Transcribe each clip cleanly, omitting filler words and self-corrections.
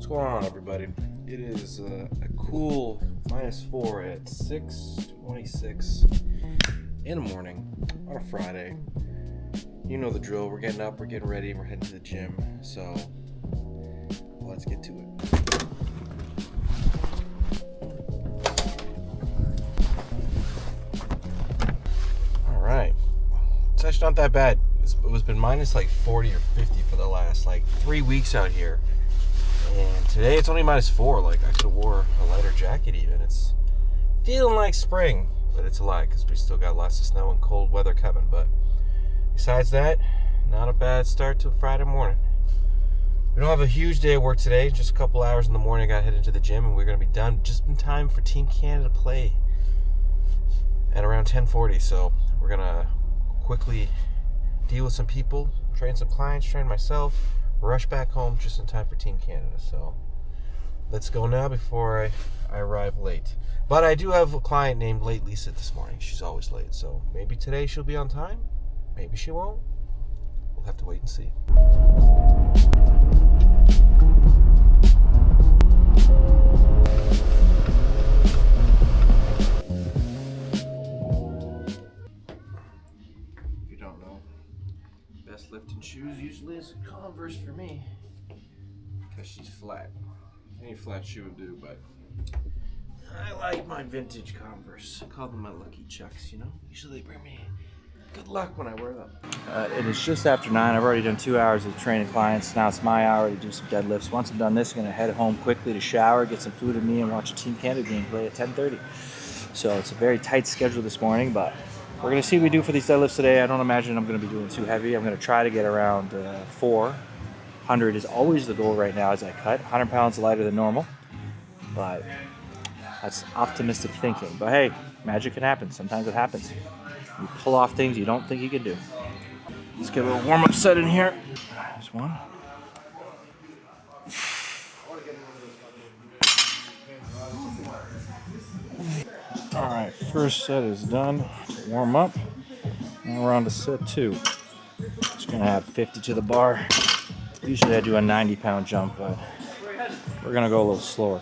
going on, everybody? It is a cool -4 at 6:26 in the morning on a Friday. You know the drill. We're getting up, we're getting ready, we're heading to the gym. So let's get to it. All right. It's actually not that bad. It's been minus like 40 or 50 for the last like 3 weeks out here. And today it's only -4. Like I could have wore a lighter jacket even. It's feeling like spring, but it's a lie because we still got lots of snow and cold weather coming. But besides that, not a bad start to Friday morning. We don't have a huge day of work today. Just a couple hours in the morning. I got to head into the gym and we're going to be done just in time for Team Canada play at around 10:40. So we're going to quickly deal with some people, train some clients, train myself, rush back home just in time for Team Canada. So let's go now before I arrive late. But I do have a client named Late Lisa this morning. She's always late. So maybe today she'll be on time. Maybe she won't. We'll have to wait and see. If you don't know, best lifting shoes usually is Converse for me because she's flat. Any flat shoe would do, but I like my vintage Converse. I call them my lucky Chucks, you know? Usually they bring me good luck when I wear them. It is just after 9. I've already done 2 hours of training clients. Now it's my hour to do some deadlifts. Once I'm done this, I'm going to head home quickly to shower, get some food in me, and watch a Team Canada game play at 10:30. So it's a very tight schedule this morning, but we're going to see what we do for these deadlifts today. I don't imagine I'm going to be doing too heavy. I'm going to try to get around 400 is always the goal right now as I cut. 100 pounds lighter than normal, but that's optimistic thinking. But hey, magic can happen. Sometimes it happens. You pull off things you don't think you can do. Let's get a little warm-up set in here. There's one. All right, first set is done. Warm up. Now we're on to set 2. Just gonna add 50 to the bar. Usually I do a 90-pound jump, but we're gonna go a little slower.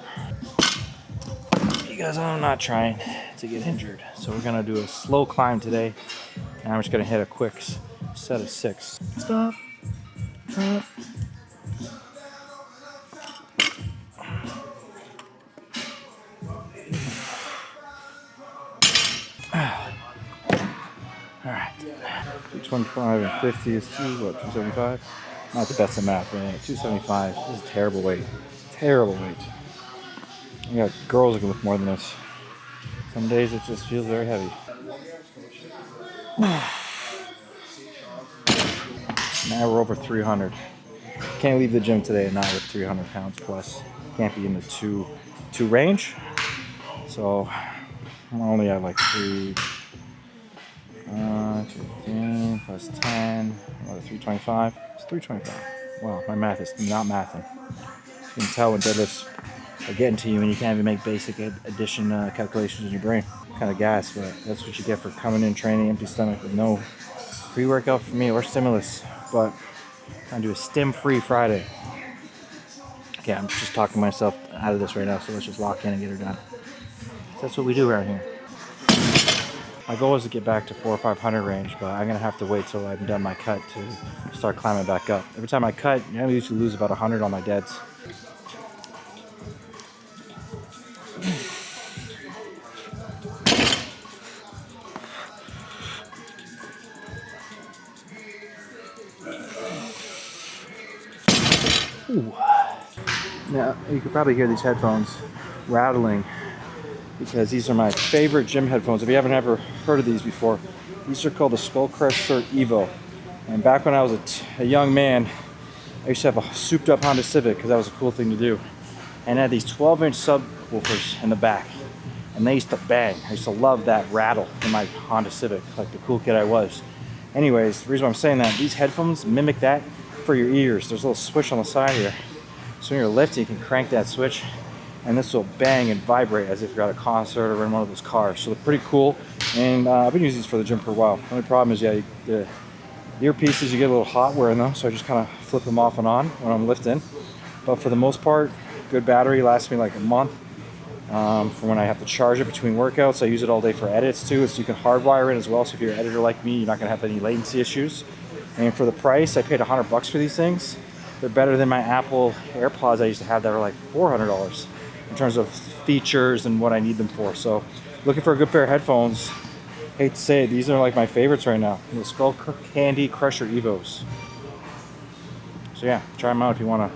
Because I'm not trying to get injured. So we're gonna do a slow climb today. And I'm just gonna hit a quick set of 6. Stop. Stop. Alright. 225 and 50 is 275? Not the best at math, but anyway, 275. This is a terrible weight. Terrible weight. You got girls that can lift more than this. Some days it just feels very heavy. Now we're over 300. Can't leave the gym today and not with 300 pounds plus. Can't be in the two range. So I'm only at like 215 plus 10, another 325. It's 325. Wow, my math is not mathing. You can tell when deadlifts are getting to you and you can't even make basic addition calculations in your brain. Kind of gas, but that's what you get for coming in training empty stomach with no pre-workout for me or stimulus. But I'm trying to do a stim-free Friday. Okay, I'm just talking myself out of this right now, so let's just lock in and get her done. That's what we do around here. My goal is to get back to 400 or 500 range, but I'm gonna have to wait till I've done my cut to start climbing back up. Every time I cut, I usually lose about 100 on my deads. Ooh. Now, you could probably hear these headphones rattling because these are my favorite gym headphones. If you haven't ever heard of these before, these are called the Skullcrusher Evo. And back when I was a young man, I used to have a souped up Honda Civic because that was a cool thing to do. And I had these 12-inch subwoofers in the back. And they used to bang. I used to love that rattle in my Honda Civic, like the cool kid I was. Anyways, the reason why I'm saying that, these headphones mimic that for your ears. There's a little switch on the side here. So when you're lifting, you can crank that switch and this will bang and vibrate as if you're at a concert or in one of those cars. So they're pretty cool. And I've been using these for the gym for a while. The only problem is, the earpieces, you get a little hot wearing them. So I just kind of flip them off and on when I'm lifting. But for the most part, good battery, lasts me like a month. For when I have to charge it between workouts. I use it all day for edits too, so you can hardwire it as well. So if you're an editor like me, you're not gonna have any latency issues. And for the price, I paid $100 for these things. They're better than my Apple AirPods I used to have that were like $400 in terms of features and what I need them for. So looking for a good pair of headphones. Hate to say it, these are like my favorites right now. The Skull Candy Crusher Evos. So yeah, try them out if you want a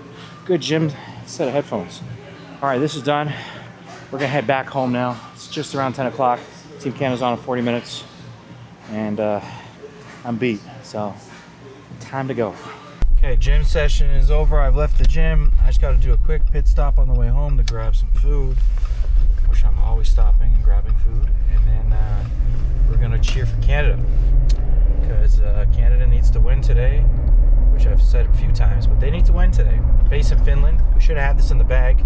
good gym set of headphones. All right, this is done. We're gonna head back home now. It's just around 10 o'clock. Team Canada's on in 40 minutes. And I'm beat, so time to go. Okay, gym session is over. I've left the gym. I just gotta do a quick pit stop on the way home to grab some food, which I'm always stopping and grabbing food. And then we're gonna cheer for Canada, because Canada needs to win today, which I've said a few times, but they need to win today. Facing Finland, we should have had this in the bag.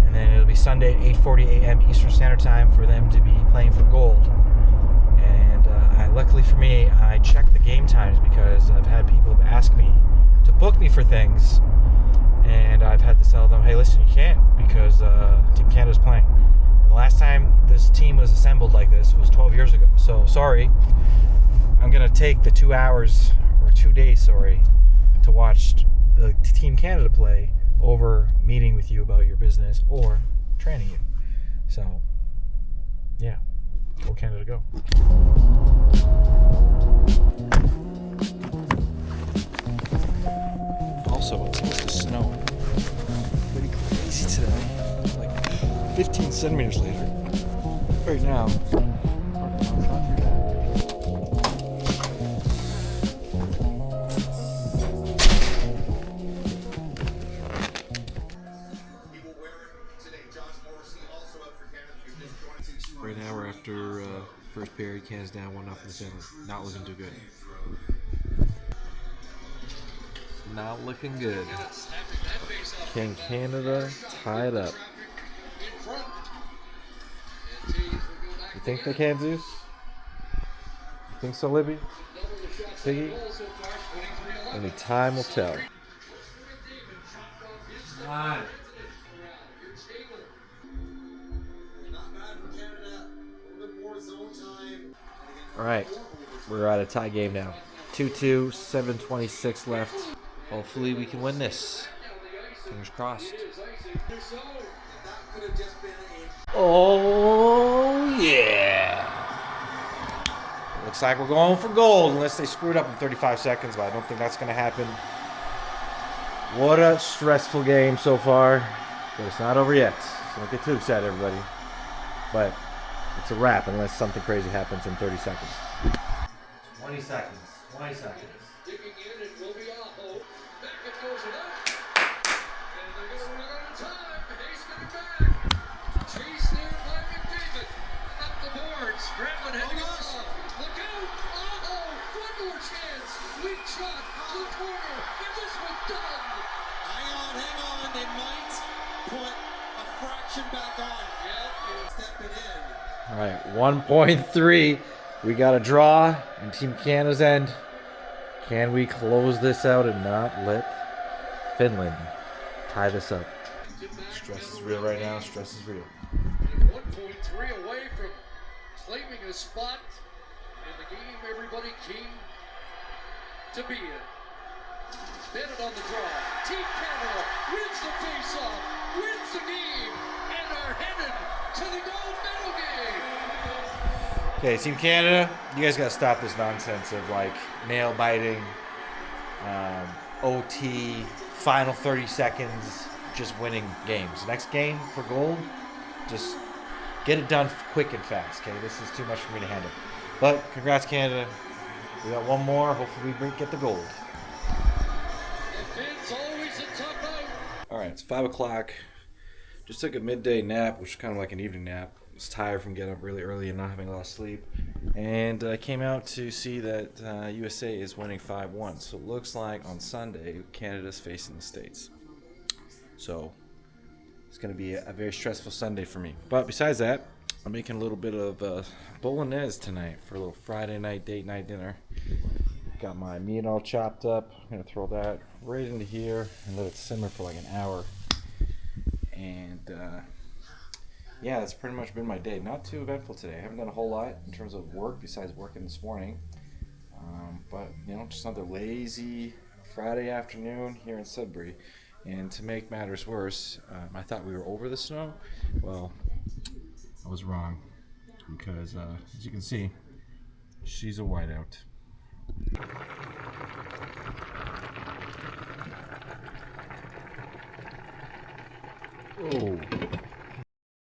And then it'll be Sunday at 8:40 a.m. Eastern Standard Time for them to be playing for gold. And luckily for me, I checked the game times because I've had people ask me to book me for things, and I've had to tell them, hey, listen, you can't, because Team Canada's playing. And the last time this team was assembled like this was 12 years ago. So sorry, I'm gonna take the 2 hours or 2 days, to watch the Team Canada play over meeting with you about your business or training you. So yeah, go Canada, go. Also, it's supposed to snow pretty crazy today, like 15 centimeters later. Right now, Right now we're after first period. Canada's down 1-0 in the center. Not looking too good. Not looking good. Can Canada tie it up? You think they can, Zeus? You think so, Libby? Piggy? Only time will tell. Come on. All right, we're at a tie game now. 2-2, 7:26 left. Hopefully we can win this. Fingers crossed. Oh, yeah. Looks like we're going for gold, unless they screwed up in 35 seconds, but I don't think that's going to happen. What a stressful game so far, but it's not over yet. So don't get too excited, everybody. But it's a wrap unless something crazy happens in 30 seconds. 20 seconds. 20 seconds. Digging in, it will be Aho. Back it goes it up. And they're going to run out of time. Hayes coming back. Chased there by McDavid. Up the boards. Gremlin heading off. Look out. Aho. One more chance. Weak shot. To the corner. And this one's done. Hang on. They might put a fraction back on. Yep. Step it in. All right, 1.3. We got a draw in Team Canada's end. Can we close this out and not let Finland tie this up? Stress is real right now. Stress is real. 1.3 away from claiming a spot in the game everybody came to be in. Bennett on the draw. Team Canada wins the face-off, wins the game, and are headed to the gold medal game. Okay, Team Canada, you guys got to stop this nonsense of like nail biting, OT, final 30 seconds, just winning games. Next game for gold, just get it done quick and fast. Okay, this is too much for me to handle. But congrats, Canada. We got one more. Hopefully, we get the gold. The Finns always a tough out. All right, it's 5 o'clock. Just took a midday nap, which is kind of like an evening nap. I was tired from getting up really early and not having a lot of sleep. And I came out to see that USA is winning 5-1. So it looks like on Sunday, Canada's facing the States. So it's going to be a very stressful Sunday for me. But besides that, I'm making a little bit of bolognese tonight for a little Friday night date night dinner. Got my meat all chopped up. I'm going to throw that right into here and let it simmer for like an hour. yeah, that's pretty much been my day. Not too eventful today. I haven't done a whole lot in terms of work besides working this morning. But, just another lazy Friday afternoon here in Sudbury. And to make matters worse, I thought we were over the snow. Well, I was wrong because, as you can see, she's a whiteout.